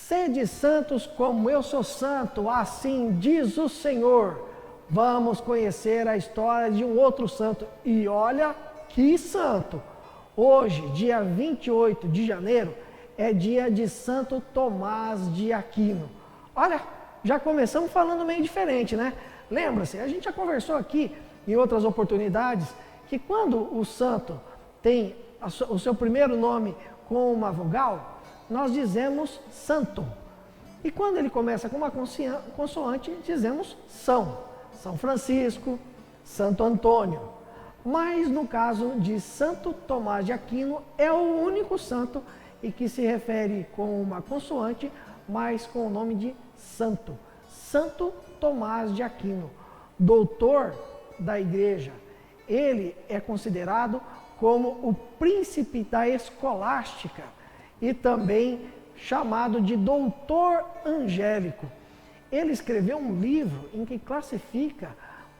Sede santos como eu sou santo, assim diz o Senhor. Vamos conhecer a história de um outro santo. E olha que santo! Hoje, dia 28 de janeiro, é dia de Santo Tomás de Aquino. Olha, já começamos falando meio diferente, né? Lembra-se, a gente já conversou aqui em outras oportunidades que quando o santo tem o seu primeiro nome com uma vogal, nós dizemos santo. E quando ele começa com uma consoante, dizemos São. São Francisco, Santo Antônio. Mas no caso de Santo Tomás de Aquino, é o único santo e que se refere com uma consoante, mas com o nome de santo. Santo Tomás de Aquino, doutor da igreja. Ele é considerado como o príncipe da escolástica e também chamado de doutor angélico. Ele escreveu um livro em que classifica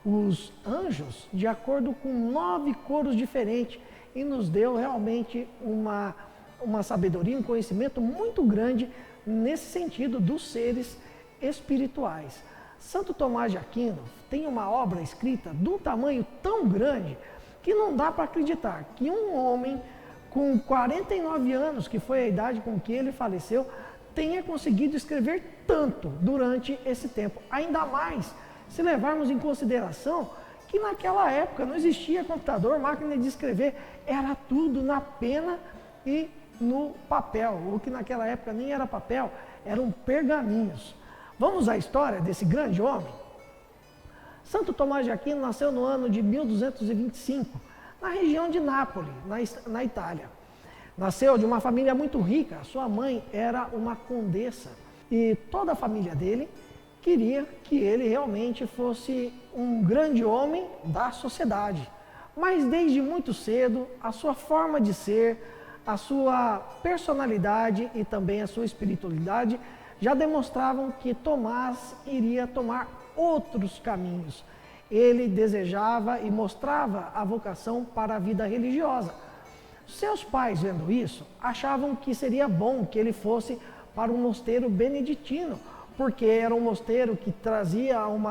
os anjos de acordo com 9 coros diferentes e nos deu realmente uma sabedoria, um conhecimento muito grande nesse sentido dos seres espirituais. Santo Tomás de Aquino tem uma obra escrita de um tamanho tão grande que não dá para acreditar que um homem com 49 anos, que foi a idade com que ele faleceu, tenha conseguido escrever tanto durante esse tempo. Ainda mais se levarmos em consideração que naquela época não existia computador, máquina de escrever, era tudo na pena e no papel, o que naquela época nem era papel, eram pergaminhos. Vamos à história desse grande homem? Santo Tomás de Aquino nasceu no ano de 1225, na região de Nápoles, na Itália. Nasceu de uma família muito rica, sua mãe era uma condessa e toda a família dele queria que ele realmente fosse um grande homem da sociedade. Mas desde muito cedo, a sua forma de ser, a sua personalidade e também a sua espiritualidade já demonstravam que Tomás iria tomar outros caminhos. Ele desejava e mostrava a vocação para a vida religiosa. Seus pais, vendo isso, achavam que seria bom que ele fosse para um mosteiro beneditino, porque era um mosteiro que trazia um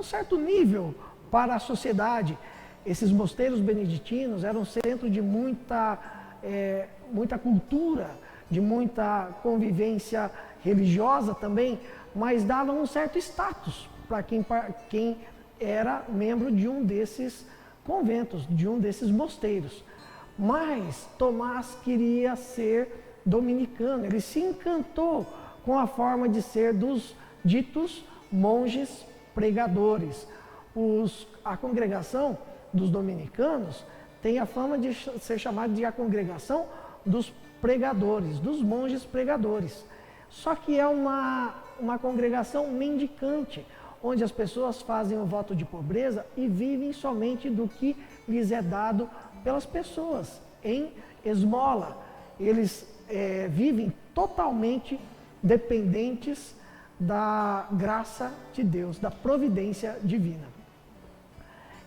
certo nível para a sociedade. Esses mosteiros beneditinos eram centro de muita cultura, de muita convivência religiosa também, mas davam um certo status para quem era membro de um desses conventos, de um desses mosteiros. Mas Tomás queria ser dominicano, ele se encantou com a forma de ser dos ditos monges pregadores. A congregação dos dominicanos tem a fama de ser chamada de a congregação dos pregadores, dos monges pregadores. Só que é uma congregação mendicante, onde as pessoas fazem o voto de pobreza e vivem somente do que lhes é dado pelas pessoas, em esmola. Eles vivem totalmente dependentes da graça de Deus, da providência divina.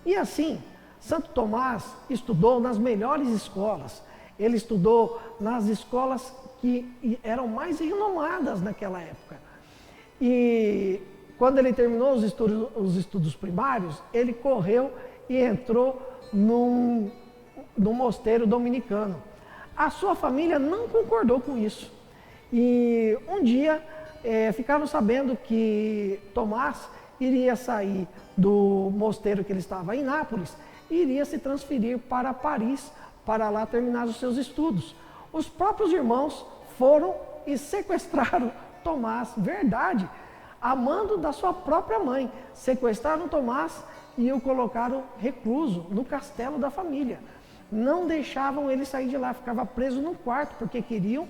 E assim, Santo Tomás estudou nas melhores escolas. Ele estudou nas escolas que eram mais renomadas naquela época. E quando ele terminou os estudos primários, ele correu e entrou num mosteiro dominicano. A sua família não concordou com isso. E um dia ficaram sabendo que Tomás iria sair do mosteiro que ele estava em Nápoles e iria se transferir para Paris, para lá terminar os seus estudos. Os próprios irmãos foram e sequestraram Tomás, verdade, a mando da sua própria mãe. Sequestraram Tomás e o colocaram recluso no castelo da família. Não deixavam ele sair de lá, ficava preso no quarto, porque queriam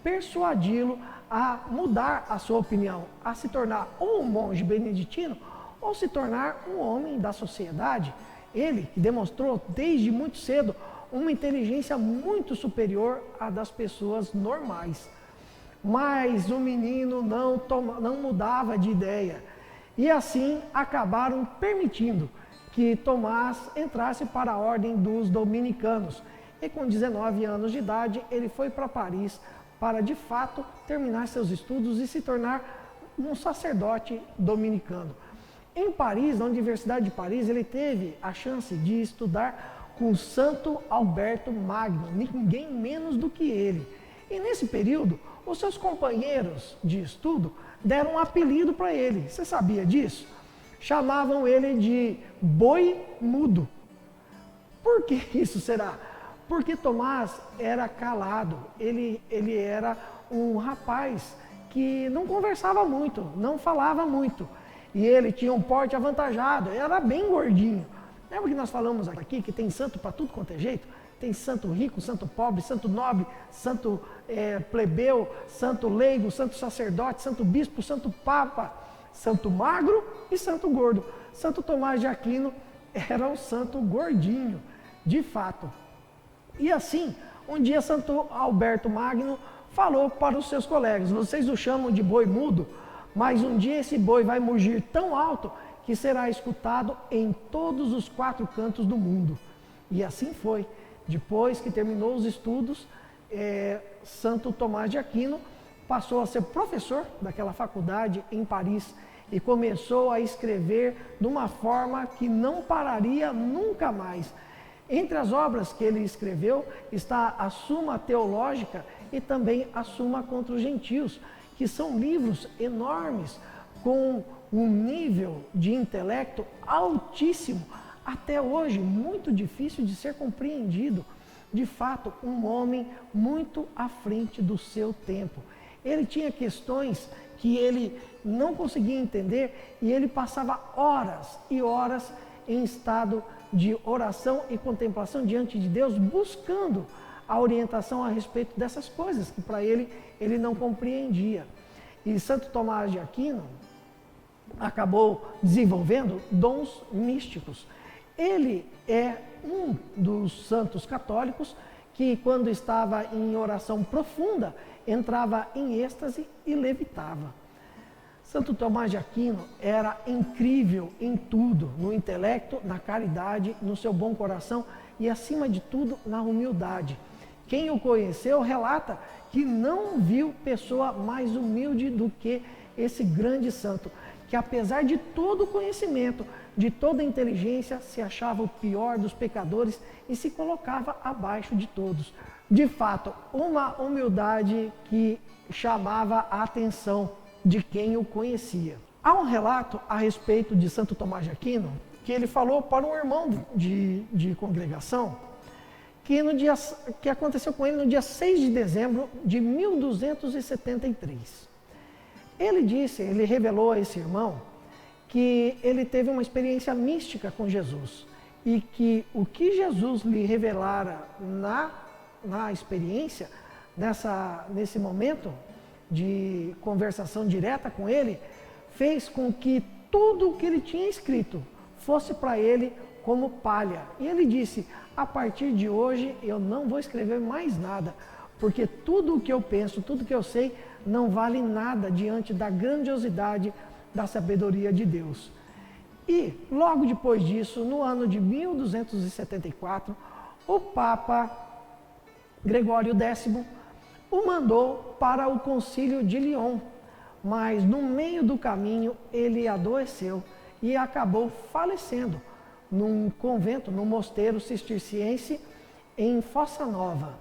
persuadi-lo a mudar a sua opinião, a se tornar ou um monge beneditino ou se tornar um homem da sociedade. Ele que demonstrou desde muito cedo uma inteligência muito superior à das pessoas normais. Mas o menino não mudava de ideia. E assim acabaram permitindo que Tomás entrasse para a ordem dos dominicanos. E com 19 anos de idade, ele foi para Paris para de fato terminar seus estudos e se tornar um sacerdote dominicano. Em Paris, na Universidade de Paris, ele teve a chance de estudar com Santo Alberto Magno, ninguém menos do que ele. E nesse período, os seus companheiros de estudo deram um apelido para ele. Você sabia disso? Chamavam ele de Boi Mudo. Por que isso será? Porque Tomás era calado, ele era um rapaz que não conversava muito, não falava muito. E ele tinha um porte avantajado, era bem gordinho. Lembra que nós falamos aqui que tem santo para tudo quanto é jeito? Tem santo rico, santo pobre, santo nobre, santo plebeu, santo leigo, santo sacerdote, santo bispo, santo papa, santo magro e santo gordo. Santo Tomás de Aquino era um santo gordinho, de fato. E assim, um dia Santo Alberto Magno falou para os seus colegas: vocês o chamam de boi mudo, mas um dia esse boi vai mugir tão alto que será escutado em todos os 4 cantos do mundo. E assim foi. Depois que terminou os estudos, Santo Tomás de Aquino passou a ser professor daquela faculdade em Paris e começou a escrever de uma forma que não pararia nunca mais. Entre as obras que ele escreveu está a Suma Teológica e também a Suma contra os Gentios, que são livros enormes, com um nível de intelecto altíssimo, até hoje muito difícil de ser compreendido. De fato, um homem muito à frente do seu tempo. Ele tinha questões que ele não conseguia entender e ele passava horas e horas em estado de oração e contemplação diante de Deus, buscando a orientação a respeito dessas coisas que para ele não compreendia. E Santo Tomás de Aquino acabou desenvolvendo dons místicos. Ele é um dos santos católicos que, quando estava em oração profunda, entrava em êxtase e levitava. Santo Tomás de Aquino era incrível em tudo, no intelecto, na caridade, no seu bom coração e, acima de tudo, na humildade. Quem o conheceu relata que não viu pessoa mais humilde do que esse grande santo, que apesar de todo o conhecimento, de toda a inteligência, se achava o pior dos pecadores e se colocava abaixo de todos. De fato, uma humildade que chamava a atenção de quem o conhecia. Há um relato a respeito de Santo Tomás de Aquino, que ele falou para um irmão de congregação, que aconteceu com ele no dia 6 de dezembro de 1273. Ele revelou a esse irmão que ele teve uma experiência mística com Jesus e que o que Jesus lhe revelara na experiência, nesse momento de conversação direta com ele, fez com que tudo o que ele tinha escrito fosse para ele como palha. E ele disse: a partir de hoje eu não vou escrever mais nada, porque tudo o que eu penso, tudo o que eu sei, não vale nada diante da grandiosidade da sabedoria de Deus. E logo depois disso, no ano de 1274, o Papa Gregório X o mandou para o Concílio de Lyon, mas no meio do caminho ele adoeceu e acabou falecendo num convento, num mosteiro cisterciense em Fossa Nova,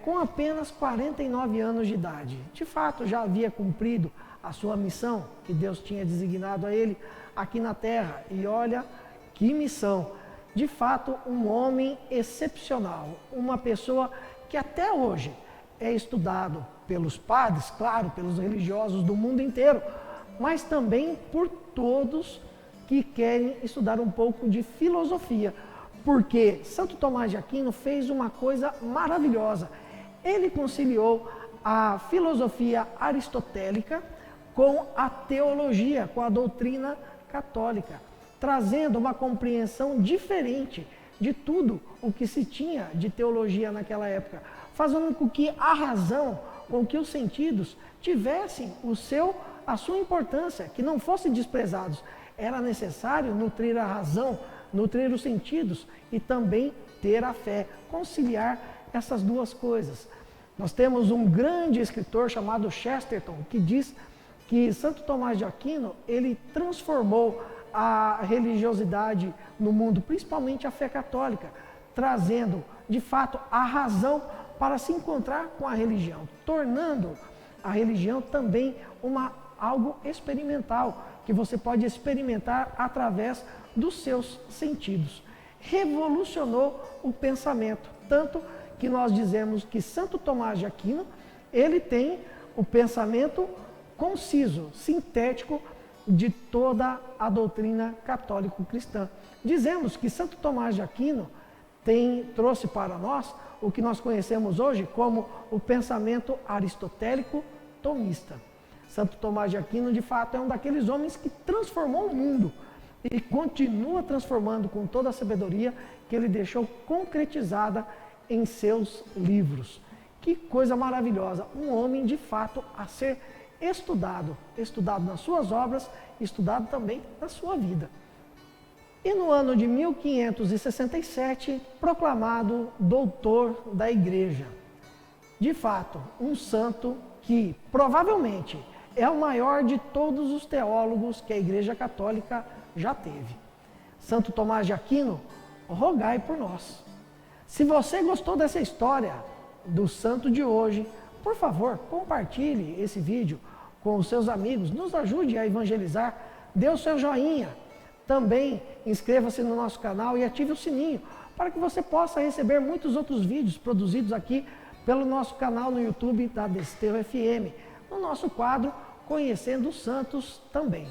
com apenas 49 anos de idade. De fato, já havia cumprido a sua missão que Deus tinha designado a ele aqui na terra. E olha que missão! De fato, um homem excepcional, uma pessoa que até hoje é estudado pelos padres, claro, pelos religiosos do mundo inteiro, mas também por todos que querem estudar um pouco de filosofia, porque Santo Tomás de Aquino fez uma coisa maravilhosa. Ele conciliou a filosofia aristotélica com a teologia, com a doutrina católica, trazendo uma compreensão diferente de tudo o que se tinha de teologia naquela época, fazendo com que a razão, com que os sentidos tivessem a sua importância, que não fossem desprezados. Era necessário nutrir a razão, nutrir os sentidos e também ter a fé, conciliar essas duas coisas. Nós temos um grande escritor chamado Chesterton, que diz que Santo Tomás de Aquino, ele transformou a religiosidade no mundo, principalmente a fé católica, trazendo, de fato, a razão para se encontrar com a religião, tornando a religião também algo experimental, que você pode experimentar através dos seus sentidos. Revolucionou o pensamento, tanto que nós dizemos que Santo Tomás de Aquino, ele tem o pensamento conciso, sintético de toda a doutrina católico-cristã. Dizemos que Santo Tomás de Aquino trouxe para nós o que nós conhecemos hoje como o pensamento aristotélico tomista. Santo Tomás de Aquino, de fato, é um daqueles homens que transformou o mundo e continua transformando com toda a sabedoria que ele deixou concretizada em seus livros. Que coisa maravilhosa! Um homem, de fato, a ser estudado nas suas obras, estudado também na sua vida. E no ano de 1567, proclamado doutor da Igreja. De fato, um santo que provavelmente é o maior de todos os teólogos que a Igreja Católica já teve. Santo Tomás de Aquino, rogai por nós. Se você gostou dessa história do santo de hoje, por favor, compartilhe esse vídeo com os seus amigos, nos ajude a evangelizar, dê o seu joinha. Também inscreva-se no nosso canal e ative o sininho para que você possa receber muitos outros vídeos produzidos aqui pelo nosso canal no YouTube da Desterro FM, no nosso quadro Conhecendo os Santos também.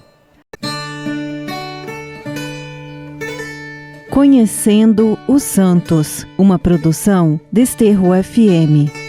Conhecendo os Santos, uma produção Desterro FM.